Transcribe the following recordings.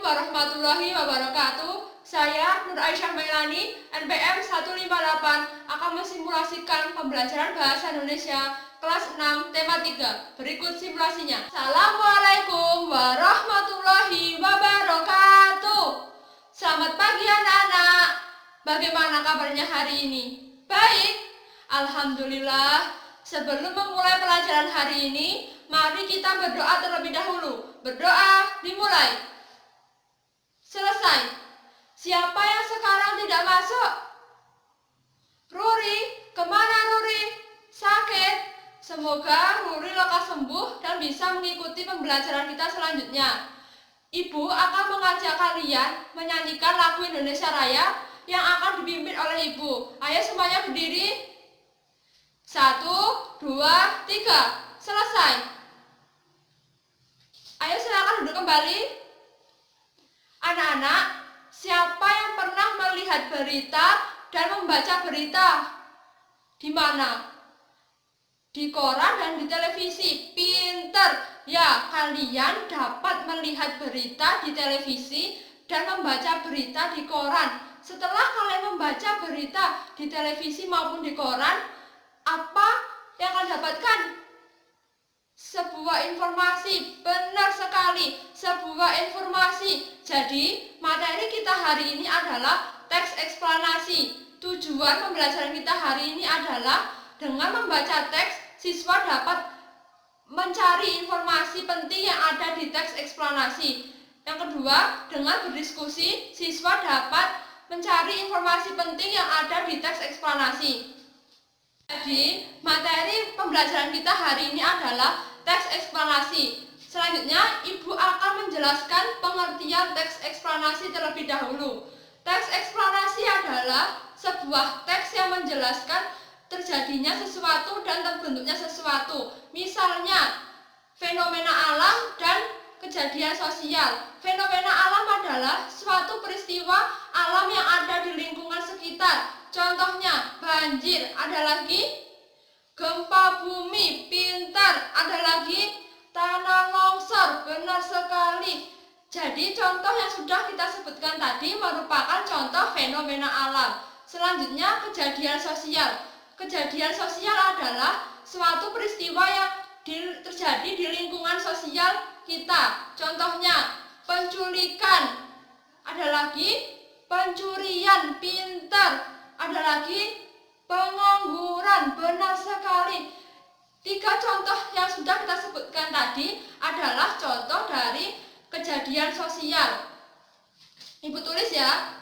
warahmatullahi wabarakatuh. Saya Nur Aisyah Mailani, NPM 158, akan mensimulasikan pembelajaran Bahasa Indonesia kelas 6 tema 3. Berikut simulasinya. Assalamualaikum warahmatullahi wabarakatuh. Selamat pagi anak-anak. Bagaimana kabarnya hari ini? Baik, alhamdulillah. Sebelum memulai pelajaran hari ini, mari kita berdoa terlebih dahulu. Berdoa dimulai. Selesai. Siapa yang sekarang tidak masuk? Ruri, kemana Ruri? Sakit. Semoga Ruri lekas sembuh dan bisa mengikuti pembelajaran kita selanjutnya. Ibu akan mengajak kalian menyanyikan lagu Indonesia Raya yang akan dipimpin oleh Ibu. Ayo semuanya berdiri. 1, 2, 3. Selesai. Ayo silakan duduk kembali. Anak-anak, siapa yang pernah melihat berita dan membaca berita? Di mana? Di koran dan di televisi. Pinter. Ya, kalian dapat melihat berita di televisi dan membaca berita di koran. Setelah kalian membaca berita di televisi maupun di koran, apa yang kalian dapatkan? Sebuah informasi. Benar sekali, sebuah informasi. Jadi, materi kita hari ini adalah teks eksplanasi. Tujuan pembelajaran kita hari ini adalah dengan membaca teks, siswa dapat mencari informasi penting yang ada di teks eksplanasi. Yang kedua, dengan berdiskusi, siswa dapat mencari informasi penting yang ada di teks eksplanasi. Jadi, materi pembelajaran kita hari ini adalah teks eksplanasi. Selanjutnya, Ibu akan menjelaskan pengertian teks eksplanasi terlebih dahulu. Teks eksplanasi adalah sebuah teks yang menjelaskan terjadinya sesuatu dan terbentuknya sesuatu. Misalnya, fenomena alam dan kejadian sosial. Fenomena alam adalah suatu peristiwa alam yang ada di lingkungan sekitar. Contohnya, banjir. Ada lagi gempa bumi. Pintar. Ada lagi tanah longsor. Benar sekali. Jadi contoh yang sudah kita sebutkan tadi merupakan contoh fenomena alam. Selanjutnya, kejadian sosial. Kejadian sosial adalah suatu peristiwa yang terjadi di lingkungan sosial kita. Contohnya, penculikan. Ada lagi pencurian. Pintar. Ada lagi pengangguran. Benar sekali. 3 contoh yang sudah kita sebutkan tadi adalah contoh dari kejadian sosial. Ibu tulis ya.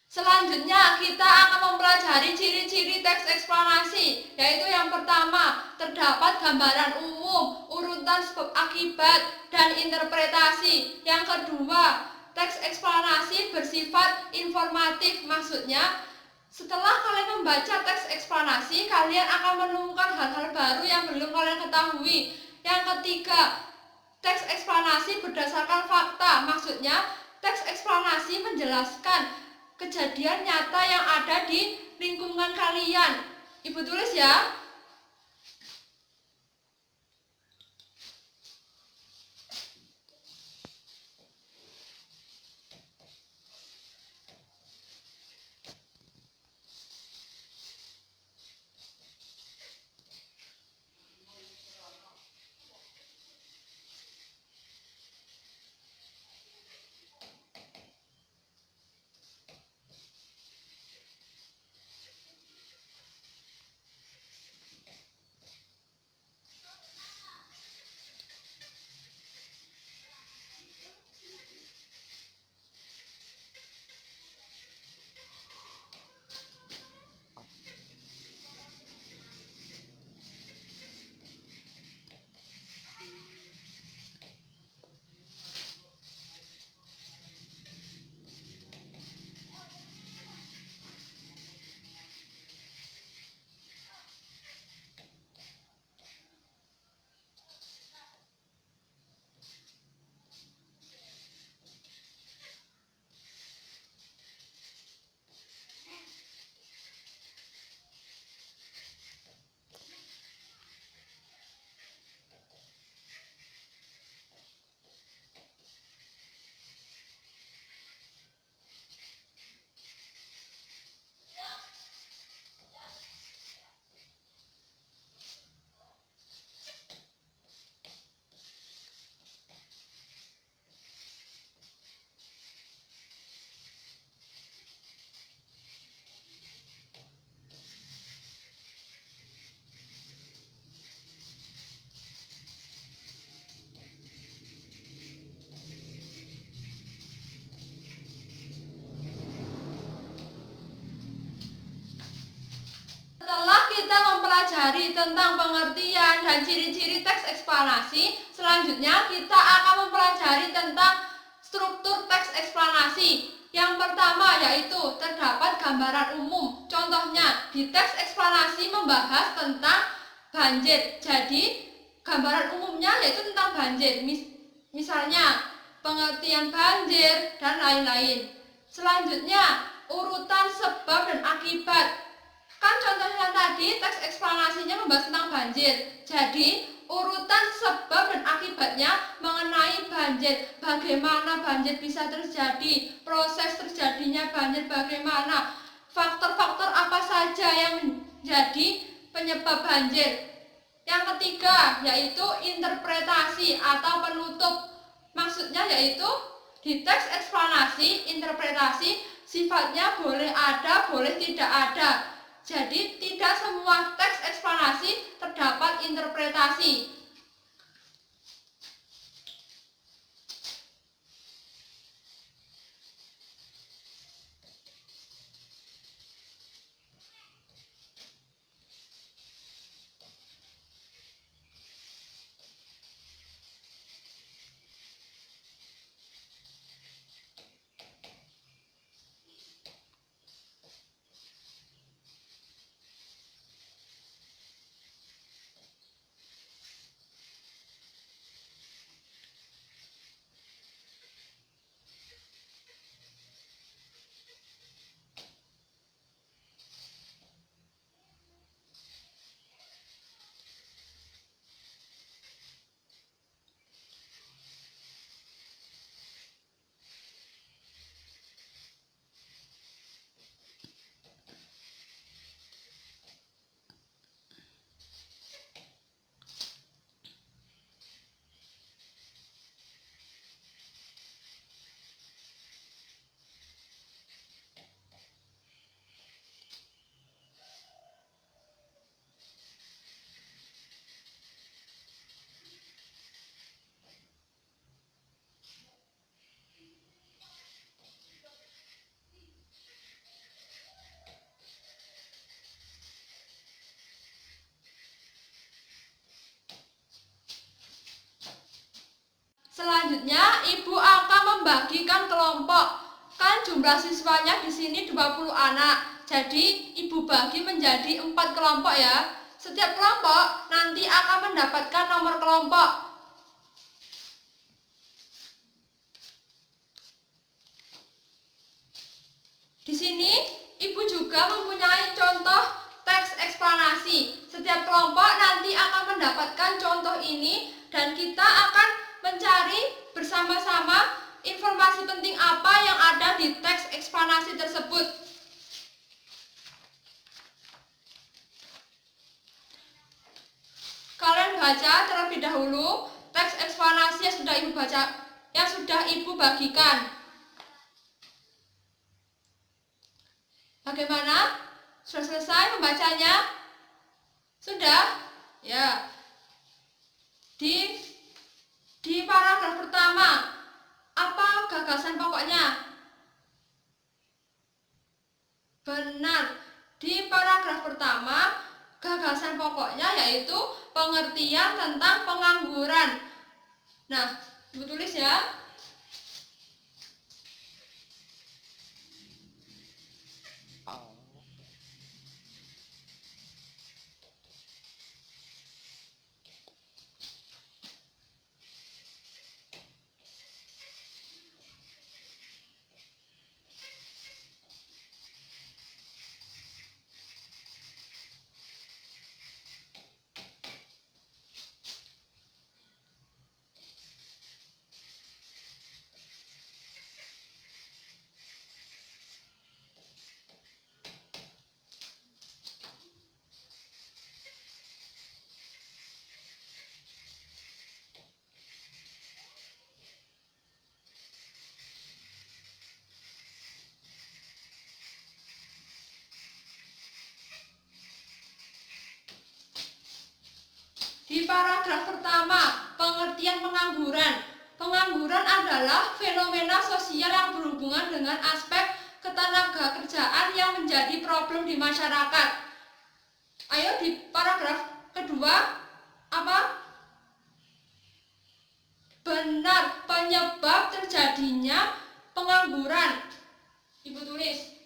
Selanjutnya kita akan mempelajari ciri-ciri teks eksplanasi, yaitu yang pertama, terdapat gambaran umum, urutan sebab akibat, dan interpretasi. Yang kedua, teks eksplanasi bersifat informatif, maksudnya setelah kalian membaca teks eksplanasi, kalian akan menemukan hal-hal baru yang belum kalian ketahui. Yang ketiga, teks eksplanasi berdasarkan fakta, maksudnya teks eksplanasi menjelaskan kejadian nyata yang ada di lingkungan kalian. Ibu tulis ya. Setelah kita mempelajari tentang pengertian dan ciri-ciri teks eksplanasi, selanjutnya kita akan mempelajari tentang struktur teks eksplanasi. Yang pertama yaitu terdapat gambaran umum. Contohnya, di teks eksplanasi membahas tentang banjir. Jadi, gambaran umumnya yaitu tentang banjir. Misalnya, pengertian banjir dan lain-lain. Selanjutnya, urutan sebab dan akibat. Kan contohnya tadi teks eksplanasinya membahas tentang banjir. Jadi urutan sebab dan akibatnya mengenai banjir. Bagaimana banjir bisa terjadi, proses terjadinya banjir bagaimana, faktor-faktor apa saja yang menjadi penyebab banjir. Yang ketiga yaitu interpretasi atau penutup. Maksudnya yaitu di teks eksplanasi, interpretasi sifatnya boleh ada, boleh tidak ada. Jadi tidak semua teks eksplanasi terdapat interpretasi. Selanjutnya, Ibu akan membagikan kelompok. Kan jumlah siswanya di sini 20 anak. Jadi, Ibu bagi menjadi 4 kelompok ya. Setiap kelompok nanti akan mendapatkan nomor kelompok. Di sini, Ibu juga mempunyai contoh teks eksplanasi. Setiap kelompok nanti akan mendapatkan contoh ini dan kita akan mencari bersama-sama informasi penting apa yang ada di teks eksplanasi tersebut. Kalian baca terlebih dahulu teks eksplanasi yang sudah Ibu baca, yang sudah Ibu bagikan. Bagaimana? Sudah selesai membacanya? Sudah? Ya. Di paragraf pertama, apa gagasan pokoknya? Benar. Di paragraf pertama, gagasan pokoknya yaitu pengertian tentang pengangguran. Nah, Ibu tulis ya. Di paragraf pertama, pengertian pengangguran. Pengangguran adalah fenomena sosial yang berhubungan dengan aspek ketenagakerjaan yang menjadi problem di masyarakat. Ayo di paragraf kedua, apa? Benar, penyebab terjadinya pengangguran. Ibu tulis.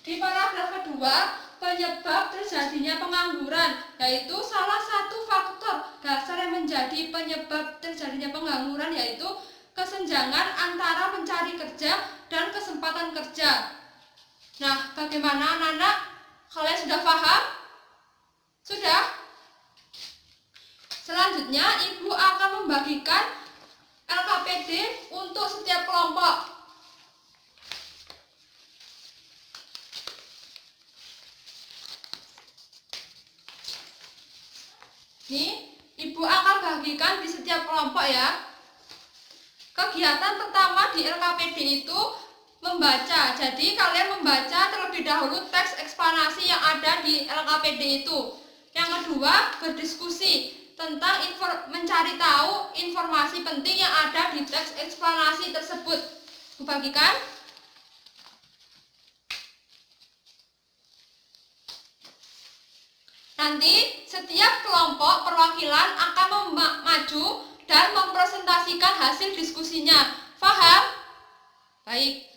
Di paragraf kedua, penyebab terjadinya pengangguran, yaitu salah satu faktor dasar yang menjadi penyebab terjadinya pengangguran yaitu kesenjangan antara mencari kerja dan kesempatan kerja. Nah, bagaimana anak-anak? Kalian sudah paham? Sudah? Selanjutnya, Ibu akan membagikan LKPD untuk setiap kelompok. Nih, Ibu akan bagikan di setiap kelompok ya. Kegiatan pertama di LKPD itu membaca. Jadi kalian membaca terlebih dahulu teks eksplanasi yang ada di LKPD itu. Yang kedua, berdiskusi tentang mencari tahu informasi penting yang ada di teks eksplanasi tersebut. Bagikan. Nanti setiap kelompok perwakilan akan maju dan mempresentasikan hasil diskusinya. Paham? Baik.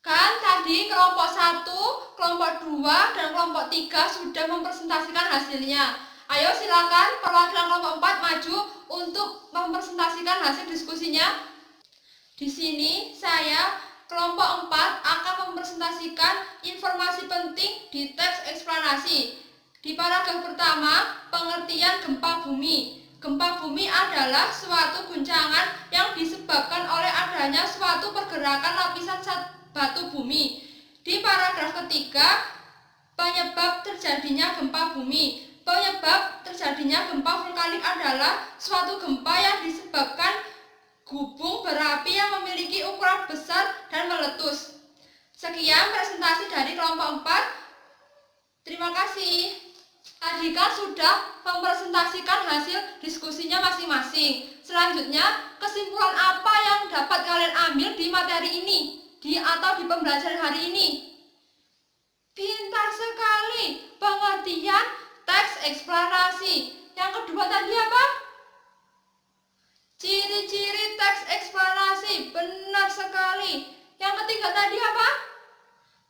Kan tadi kelompok 1, kelompok 2, dan kelompok 3 sudah mempresentasikan hasilnya. Ayo silakan perwakilan kelompok 4 maju untuk mempresentasikan hasil diskusinya. Di sini saya kelompok 4 akan mempresentasikan informasi penting di teks eksplanasi. Di paragraf pertama, pengertian gempa bumi. Gempa bumi adalah suatu guncangan yang disebabkan oleh adanya suatu pergerakan lapisan batu bumi. Di paragraf ketiga, penyebab terjadinya gempa bumi. Penyebab terjadinya gempa vulkanik adalah suatu gempa yang disebabkan gubung berapi yang memiliki ukuran besar dan meletus. Sekian presentasi dari kelompok 4. Terima kasih. Tadi kan sudah mempresentasikan hasil diskusinya masing-masing. Selanjutnya, kesimpulan apa yang dapat kalian ambil di materi ini? Atau di pembelajaran hari ini? Pintar sekali. Pengertian teks eksplanasi. Yang kedua tadi apa? Ciri-ciri teks eksplanasi. Benar sekali. Yang ketiga tadi apa?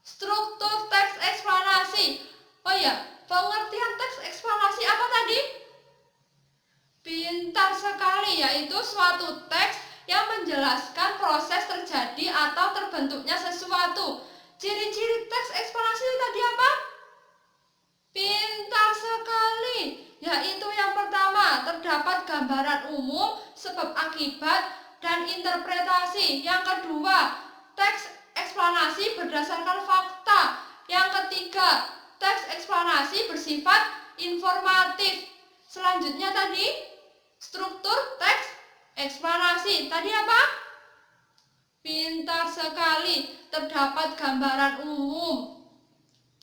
Struktur teks eksplanasi. Oh ya, pengertian teks eksplanasi apa tadi? Pintar sekali, yaitu suatu teks yang menjelaskan proses terjadi atau terbentuknya sesuatu. Ciri-ciri teks eksplanasi tadi apa? Pintar sekali, yaitu yang pertama, terdapat gambaran umum, sebab akibat, dan interpretasi. Yang kedua, teks eksplanasi berdasarkan fakta. Yang ketiga, teks eksplanasi bersifat informatif. Selanjutnya tadi, struktur teks eksplanasi. Tadi apa? Pintar sekali, terdapat gambaran umum,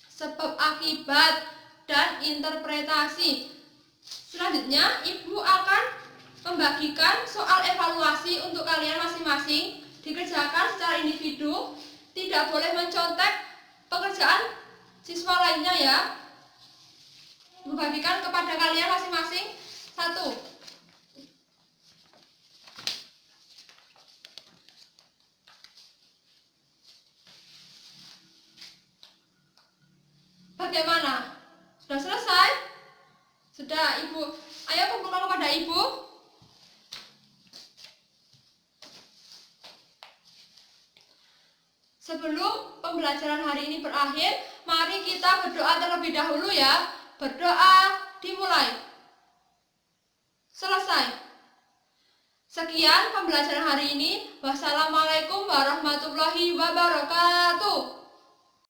sebab akibat, dan interpretasi. Selanjutnya, Ibu akan membagikan soal evaluasi untuk kalian masing-masing. Dikerjakan secara individu, tidak boleh mencontek pekerjaan siswa lainnya ya. Membagikan kepada kalian masing-masing 1. Bagaimana? Sudah selesai? Sudah, Ibu. Ayo kumpulkan kepada Ibu. Sebelum pembelajaran hari ini berakhir, mari kita berdoa terlebih dahulu ya. Berdoa dimulai. Selesai. Sekian pembelajaran hari ini. Wassalamualaikum warahmatullahi wabarakatuh.